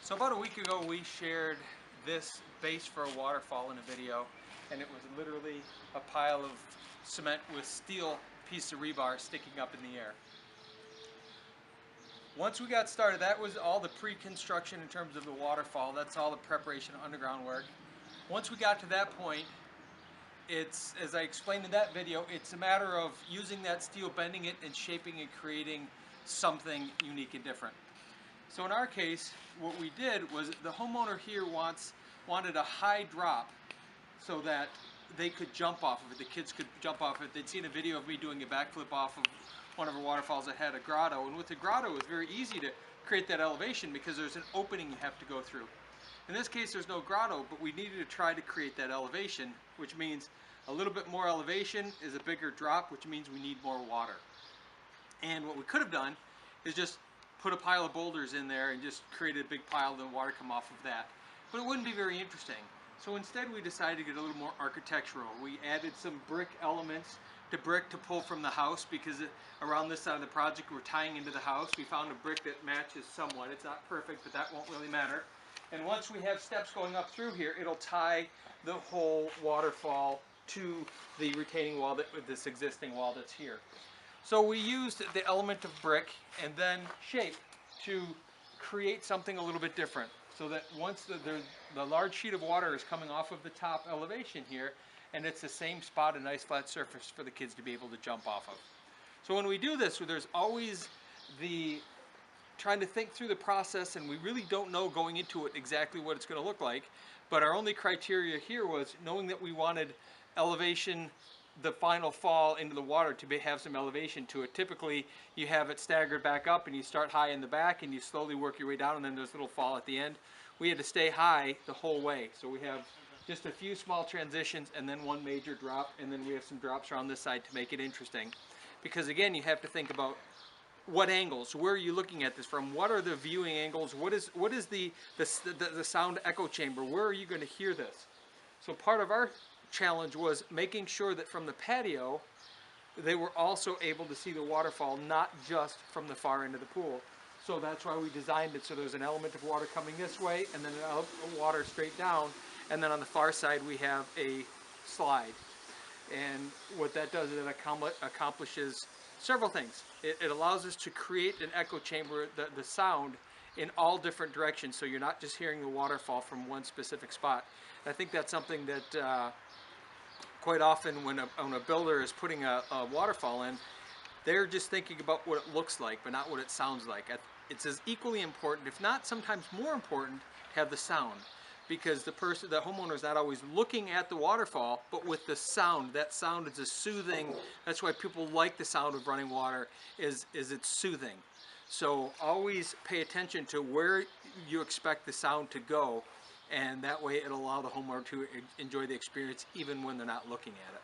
So about a week ago we shared this base for a waterfall in a video, and it was literally a pile of cement with steel piece of rebar sticking up in the air. Once we got started, that was all the pre-construction in terms of the waterfall. That's all the preparation underground work. Once we got to that point, it's, as I explained in that video, it's a matter of using that steel, bending it and shaping and creating something unique and different. So in our case, what we did was the homeowner here wanted a high drop so that they could jump off of it. The kids could jump off it. They'd seen a video of me doing a backflip off of one of our waterfalls that had a grotto, and with the grotto it was very easy to create that elevation because there's an opening you have to go through. In this case there's no grotto, but we needed to try to create that elevation, which means a little bit more elevation is a bigger drop, which means we need more water. And what we could have done is just put a pile of boulders in there and just create a big pile and the water come off of that. But it wouldn't be very interesting. So instead we decided to get a little more architectural. We added some brick elements to pull from the house, because around this side of the project we're tying into the house. We found a brick that matches somewhat. It's not perfect, but that won't really matter. And once we have steps going up through here, it'll tie the whole waterfall to the retaining wall, this existing wall that's here. So we used the element of brick and then shape to create something a little bit different, so that once the large sheet of water is coming off of the top elevation here, and it's the same spot, a nice flat surface for the kids to be able to jump off of. So when we do this, there's always the trying to think through the process, and we really don't know going into it exactly what it's going to look like, but our only criteria here was knowing that we wanted elevation, the final fall into the water, to have some elevation to it. Typically you have it staggered back up and you start high in the back and you slowly work your way down, and then there's a little fall at the end. We had to stay high the whole way, so we have just a few small transitions and then one major drop, and then we have some drops around this side to make it interesting, because again you have to think about what angles, where are you looking at this from, what are the viewing angles, what is the sound echo chamber, where are you going to hear this. So part of our challenge was making sure that from the patio they were also able to see the waterfall, not just from the far end of the pool. So that's why we designed it so there's an element of water coming this way and then water straight down, and then on the far side we have a slide. And what that does is it accomplishes several things. It allows us to create an echo chamber, the sound in all different directions, so you're not just hearing the waterfall from one specific spot. And I think that's something that quite often when a builder is putting a waterfall in, they're just thinking about what it looks like, but not what it sounds like. It's as equally important, if not sometimes more important, to have the sound, because the homeowner is not always looking at the waterfall, but with the sound. That sound is a soothing. That's why people like the sound of running water, is it's soothing. So always pay attention to where you expect the sound to go, and that way it'll allow the homeowner to enjoy the experience even when they're not looking at it.